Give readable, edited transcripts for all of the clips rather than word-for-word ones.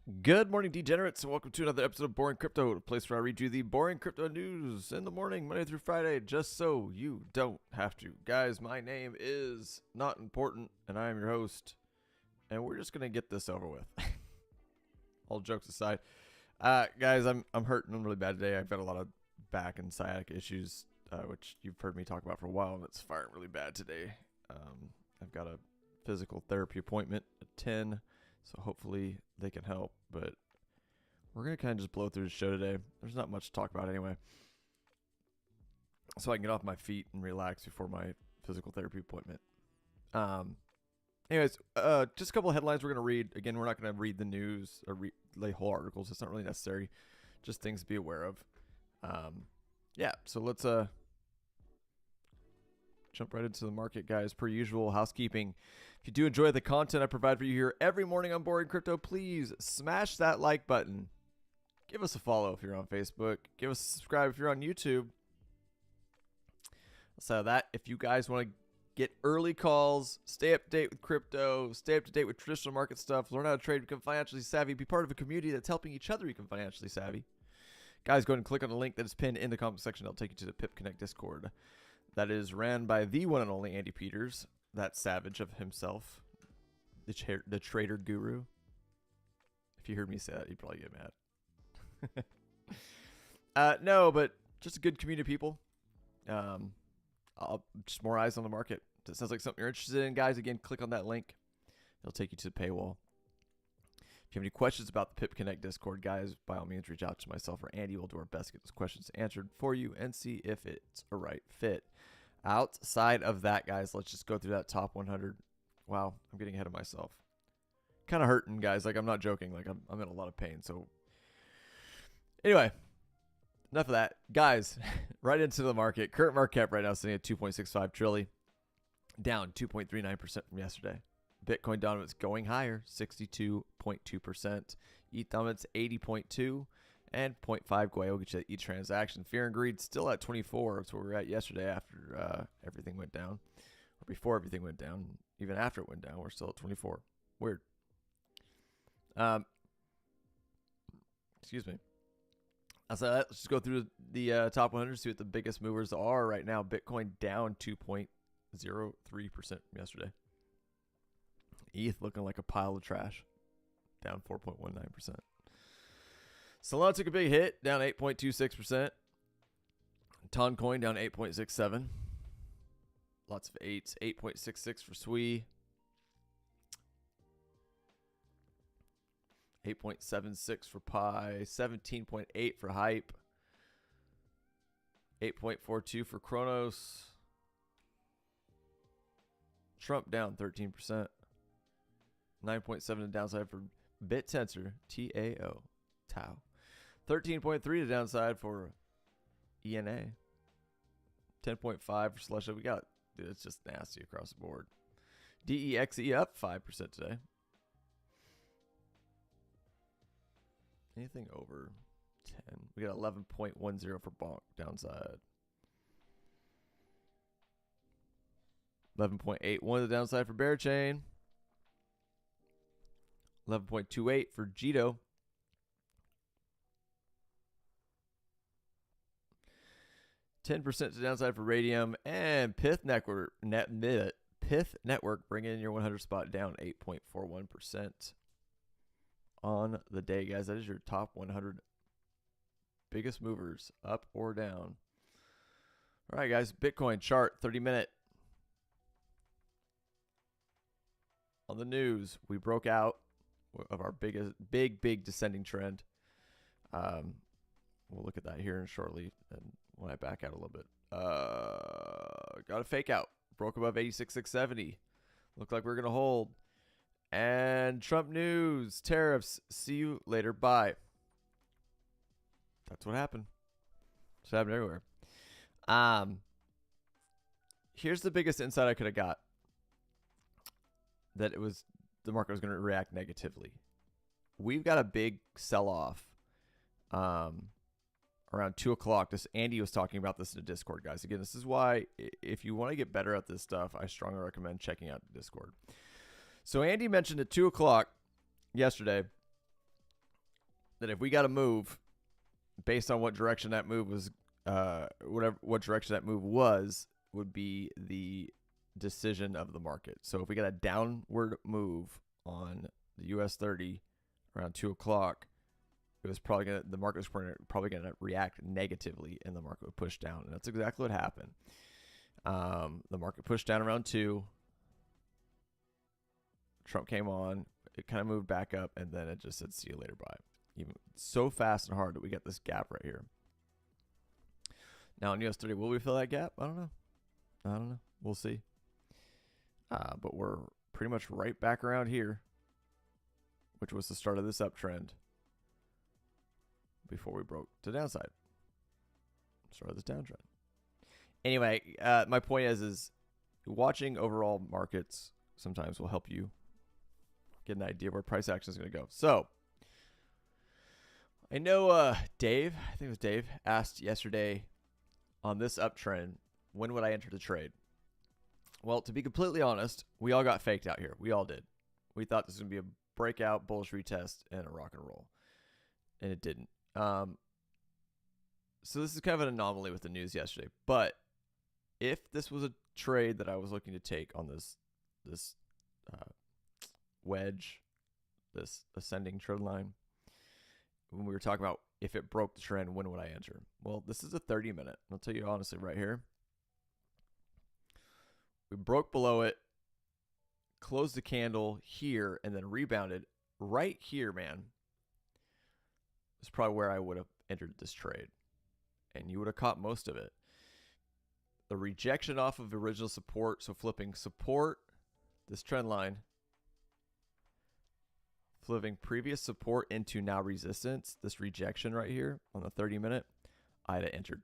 Good morning, degenerates, and welcome to another episode of Boring Crypto, a place where I read you the boring crypto news in the morning, Monday through Friday, just so you don't have to. Guys, my name is Not Important, and I am your host, and we're just gonna get this over with. All jokes aside, guys, I'm hurting. I'm really bad today. I've got a lot of back and sciatic issues, which you've heard me talk about for a while, and it's firing really bad today. I've got a physical therapy appointment at 10. So hopefully they can help, but we're going to kind of just blow through the show today. There's not much to talk about anyway. So I can get off my feet and relax before my physical therapy appointment. Anyways, just a couple of headlines we're going to read. Again, we're not going to read the news or lay whole articles. It's not really necessary. Just things to be aware of. Yeah, so let's jump right into the market, guys. Per usual, housekeeping. If you do enjoy the content I provide for you here every morning on Boring Crypto, please smash that like button. Give us a follow if you're on Facebook. Give us a subscribe if you're on YouTube. So that if you guys want to get early calls, stay up to date with crypto, stay up to date with traditional market stuff, learn how to trade, become financially savvy, be part of a community that's helping each other become financially savvy, guys, go ahead and click on the link that is pinned in the comment section. It'll take you to the Pip Connect Discord. That is ran by the one and only Andy Peters, that savage of himself, the trader guru. If you heard me say that, you'd probably get mad. No, but just a good community of people. Just more eyes on the market. If it sounds like something you're interested in, guys, again, click on that link. It'll take you to the paywall. If you have any questions about the Pip Connect Discord, guys, by all means, reach out to myself or Andy. We'll do our best to get those questions answered for you and see if it's a right fit. Outside of that, guys, let's just go through that top 100. Wow, I'm getting ahead of myself. Kind of hurting, guys. Like, I'm not joking. Like, I'm in a lot of pain. So, anyway, enough of that. Guys, right into the market. Current market cap right now sitting at 2.65 trillion, down 2.39% from yesterday. Bitcoin dominance going higher, 62.2%. ETH dominance, 80.2%. And 0.5 Guay will get you each transaction. Fear and greed still at 24. That's where we were at yesterday after everything went down. Or before everything went down. Even after it went down, we're still at 24. Weird. Excuse me. So let's just go through the top 100, see what the biggest movers are right now. Bitcoin down 2.03% from yesterday. ETH looking like a pile of trash, down 4.19%. Solana took a big hit, down 8.26%. Toncoin down 8.67%. Lots of 8s. 8.66 for SWI. 8.76 for Pi. 17.8 for Hype. 8.42 for Kronos. Trump down 13%. 9.7 to downside for BitTensor. TAO. Tau. 13.3 to downside for ENA. 10.5 for Slusha. We got, dude, it's just nasty across the board. DEXE up 5% today. Anything over 10. We got 11.10 for Bonk downside. 11.81 to the downside for Bearchain. 11.28 for Jito. 10% to the downside for Radium, and Pith Network bringing in your 100 spot down 8.41% on the day, guys. That is your top 100 biggest movers, up or down. All right, guys. Bitcoin chart, 30-minute. On the news, we broke out of our big descending trend. We'll look at that here shortly, and when I back out a little bit. Got a fake out. Broke above 86,670. Looked like we're going to hold. And Trump news. Tariffs. See you later. Bye. That's what happened. It's happened everywhere. Here's the biggest insight I could have got. That the market was going to react negatively. We've got a big sell-off. Around 2 o'clock. Andy was talking about this in the Discord, guys. Again, this is why if you want to get better at this stuff, I strongly recommend checking out the Discord. So Andy mentioned at 2 o'clock yesterday that if we got to move based on what direction that move was, what direction that move was, would be the decision of the market. So if we got a downward move on the US 30 around 2 o'clock, it was probably the market was probably gonna react negatively, and the market would push down, and that's exactly what happened. The market pushed down around 2. Trump came on, it kind of moved back up, and then it just said, "See you later, bye." Even so fast and hard that we get this gap right here. Now in US 30, will we fill that gap? I don't know. We'll see. But we're pretty much right back around here, which was the start of this uptrend before we broke to downside. Start of this downtrend. Anyway, my point is watching overall markets sometimes will help you get an idea of where price action is going to go. So I know Dave, I think it was Dave, asked yesterday on this uptrend, when would I enter the trade? Well, to be completely honest, we all got faked out here. We all did. We thought this was going to be a breakout, bullish retest, and a rock and roll. And it didn't. So this is kind of an anomaly with the news yesterday. But if this was a trade that I was looking to take on this wedge, this ascending trend line, when we were talking about if it broke the trend, when would I enter? Well, this is a 30-minute. I'll tell you honestly right here. We broke below it, closed the candle here, and then rebounded right here, man. It's probably where I would have entered this trade. And you would have caught most of it. The rejection off of original support, so flipping support, this trend line, flipping previous support into now resistance, this rejection right here on the 30-minute, I'd have entered.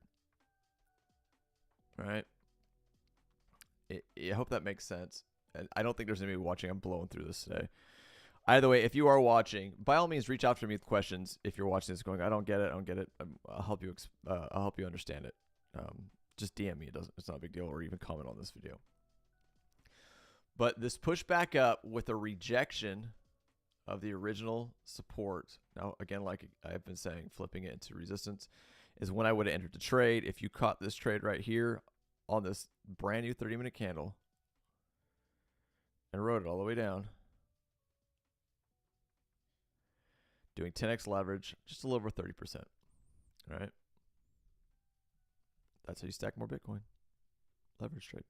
All right. I hope that makes sense. And I don't think there's anybody watching. I'm blowing through this today. Either way, if you are watching, by all means, reach out to me with questions. If you're watching this going, I don't get it. I'll help you. I'll help you understand it. Just DM me. It's not a big deal, or even comment on this video. But this push back up with a rejection of the original support. Now, again, like I've been saying, flipping it into resistance is when I would have entered the trade. If you caught this trade right here on this brand new 30-minute candle and rode it all the way down, doing 10x leverage, just a little over 30%. All right. That's how you stack more Bitcoin. Leverage trade.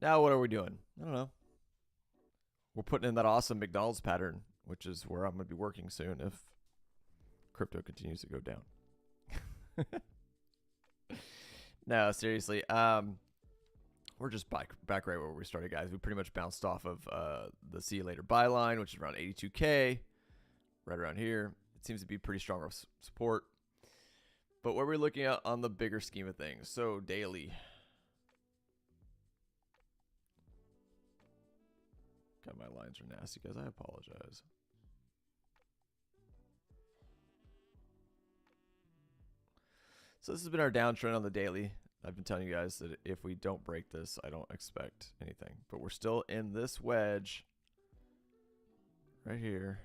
Now, what are we doing? I don't know. We're putting in that awesome McDonald's pattern, which is where I'm going to be working soon if crypto continues to go down. No, seriously. We're just back right where we started, guys. We pretty much bounced off of the see you later buy line, which is around 82K. Right around here. It seems to be pretty strong support. But what we're looking at on the bigger scheme of things. So daily. God, my lines are nasty, guys. I apologize. So this has been our downtrend on the daily. I've been telling you guys that if we don't break this, I don't expect anything. But we're still in this wedge right here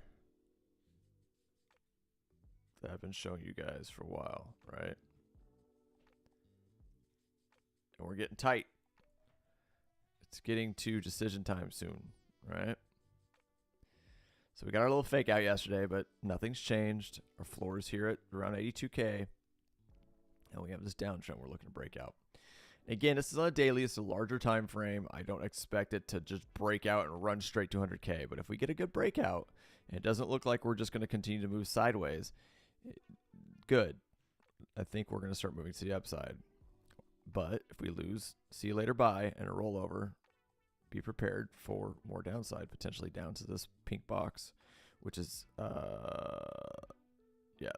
that I've been showing you guys for a while, right? And we're getting tight. It's getting to decision time soon, right? So we got our little fake out yesterday, but nothing's changed. Our floor is here at around 82K. And we have this downtrend we're looking to break out. Again, this is on a daily. It's a larger time frame. I don't expect it to just break out and run straight to 100K. But if we get a good breakout, and it doesn't look like we're just going to continue to move sideways, good. I think we're going to start moving to the upside. But if we lose, see you later, bye, and a rollover, be prepared for more downside, potentially down to this pink box, which is,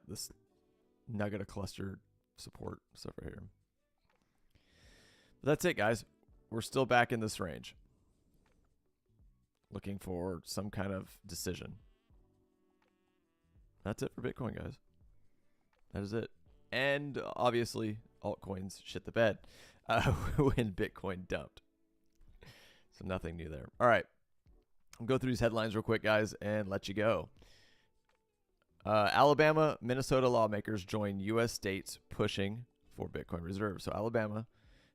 this nugget of cluster support stuff right here. But that's it, guys. We're still back in this range. Looking for some kind of decision. That's it for Bitcoin, guys. That is it. And obviously, altcoins shit the bed when Bitcoin dumped. So nothing new there. All right. I'll go through these headlines real quick, guys, and let you go. Alabama, Minnesota lawmakers join U.S. states pushing for Bitcoin reserve. So Alabama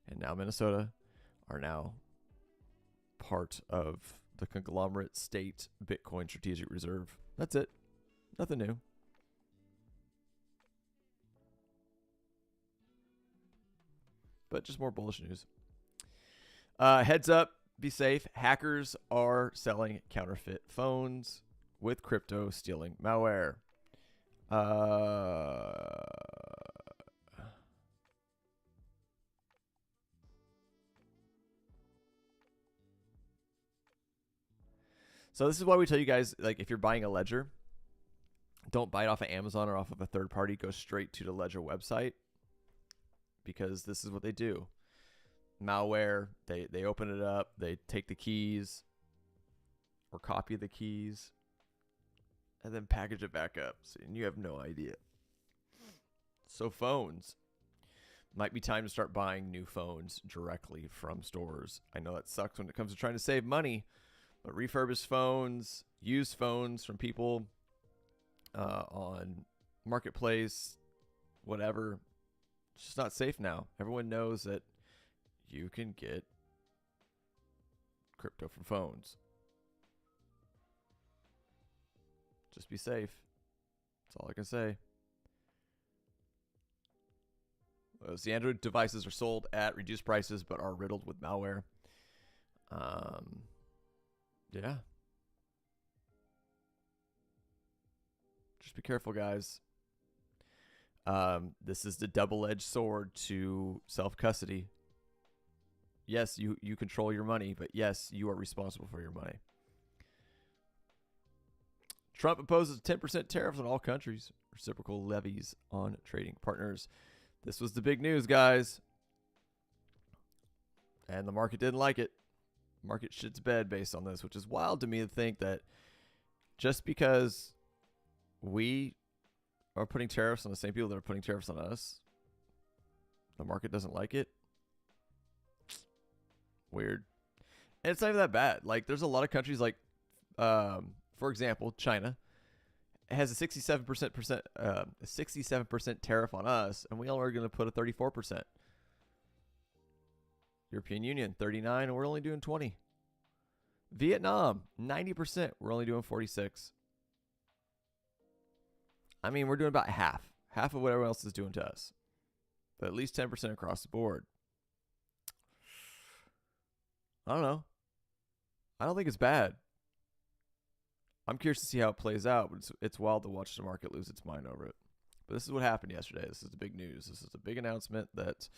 and now Minnesota are now part of the conglomerate state Bitcoin strategic reserve. That's it. Nothing new. But just more bullish news. Heads up, be safe. Hackers are selling counterfeit phones with crypto stealing malware. So this is why we tell you guys, like, if you're buying a ledger, don't buy it off of Amazon or off of a third party. Go straight to the ledger website, because this is what they do. Malware, they open it up, they take the keys or copy the keys and then package it back up. So you have no idea. So phones, might be time to start buying new phones directly from stores. I know that sucks when it comes to trying to save money, but refurbished phones, used phones from people on Marketplace, whatever, it's just not safe now. Everyone knows that you can get crypto from phones. Just be safe. That's all I can say. The Android devices are sold at reduced prices but are riddled with malware. Yeah. Just be careful, guys. This is the double-edged sword to self-custody. Yes, you control your money, but yes, you are responsible for your money. Trump imposes 10% tariffs on all countries, reciprocal levies on trading partners. This was the big news, guys. And the market didn't like it. Market shits bed based on this, which is wild to me to think that just because we are putting tariffs on the same people that are putting tariffs on us, the market doesn't like it. Weird. And it's not even that bad. Like, there's a lot of countries like, for example, China has a 67% tariff on us, and we all are going to put a 34%. European Union 39, and we're only doing 20. Vietnam 90%, we're only doing 46. I mean, we're doing about half of what everyone else is doing to us, but at least 10% across the board. I don't know. I don't think it's bad. I'm curious to see how it plays out, but it's wild to watch the market lose its mind over it. But this is what happened yesterday. This is the big news. This is the big announcement that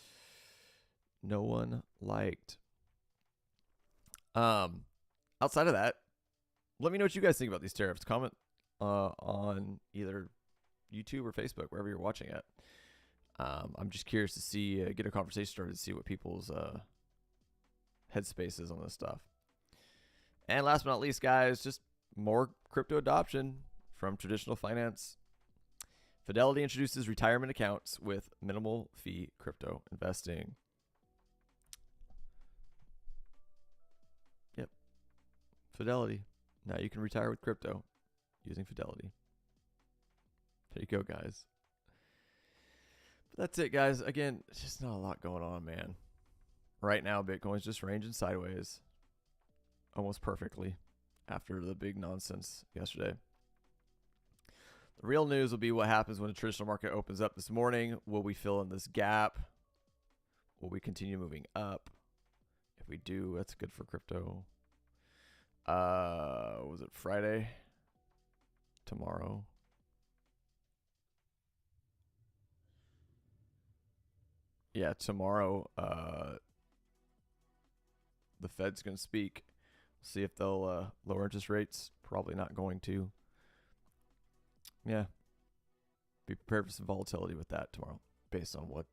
no one liked. Outside of that, let me know what you guys think about these tariffs. Comment on either YouTube or Facebook, wherever you're watching it. I'm just curious to see, get a conversation started to see what people's headspace is on this stuff. And last but not least, guys, just more crypto adoption from traditional finance. Fidelity introduces retirement accounts with minimal fee crypto investing. Yep. Fidelity. Now you can retire with crypto using Fidelity. There you go, guys. But that's it, guys. Again, it's just not a lot going on, man. Right now, Bitcoin's just ranging sideways almost perfectly after the big nonsense yesterday. The real news will be what happens when the traditional market opens up this morning. Will we fill in this gap? Will we continue moving up? If we do, that's good for crypto. Was it Friday? Tomorrow? Yeah, tomorrow, the Fed's going to speak. See if they'll lower interest rates. Probably not going to. Yeah. Be prepared for some volatility with that tomorrow based on what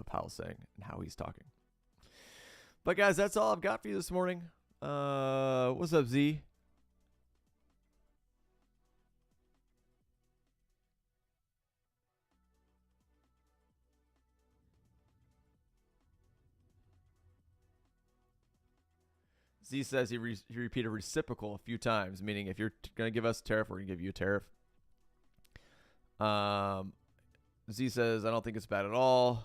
Powell's saying and how he's talking. But, guys, that's all I've got for you this morning. What's up, Z? Z says he repeated reciprocal a few times, meaning if you're going to give us a tariff, we're going to give you a tariff. Z says, I don't think it's bad at all.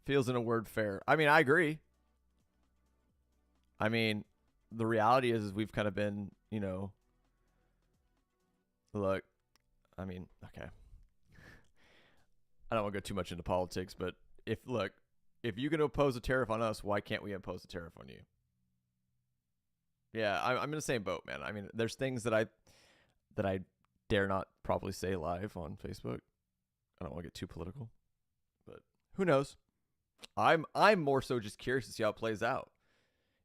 Feels in a word fair. I mean, I agree. I mean, the reality is we've kind of been, you know, look, I mean, okay. I don't want to go too much into politics, but if you can impose a tariff on us, why can't we impose a tariff on you? Yeah, I'm in the same boat, man. I mean, there's things that I dare not probably say live on Facebook. I don't want to get too political, but who knows? I'm more so just curious to see how it plays out.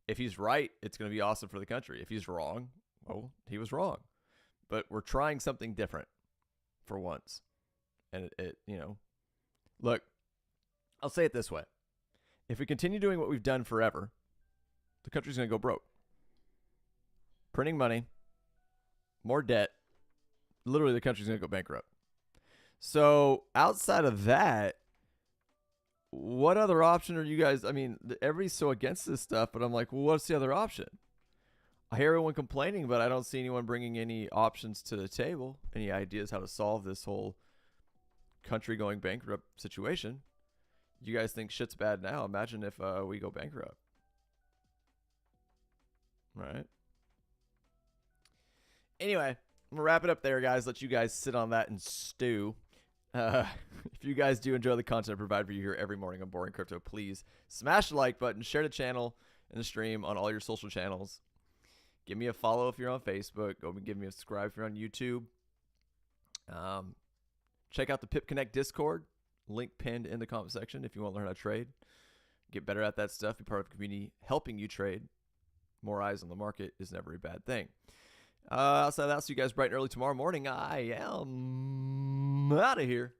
If he's right, it's going to be awesome for the country. If he's wrong, well, he was wrong. But we're trying something different for once. And it you know, look, I'll say it this way. If we continue doing what we've done forever, the country's going to go broke. Printing money, more debt, literally the country's going to go bankrupt. So outside of that, what other option are you guys? I mean, everybody's so against this stuff, but I'm like, well, what's the other option? I hear everyone complaining, but I don't see anyone bringing any options to the table, any ideas how to solve this whole country going bankrupt situation. You guys think shit's bad now. Imagine if we go bankrupt. Right? Anyway, I'm going to wrap it up there, guys. Let you guys sit on that and stew. If you guys do enjoy the content I provide for you here every morning on Boring Crypto, please smash the like button, share the channel and the stream on all your social channels. Give me a follow if you're on Facebook. Go and give me a subscribe if you're on YouTube. Check out the Pip Connect Discord. Link pinned in the comment section if you want to learn how to trade. Get better at that stuff. Be part of a community helping you trade. More eyes on the market is never a bad thing. Outside of that, I'll see you guys bright and early tomorrow morning. I am out of here.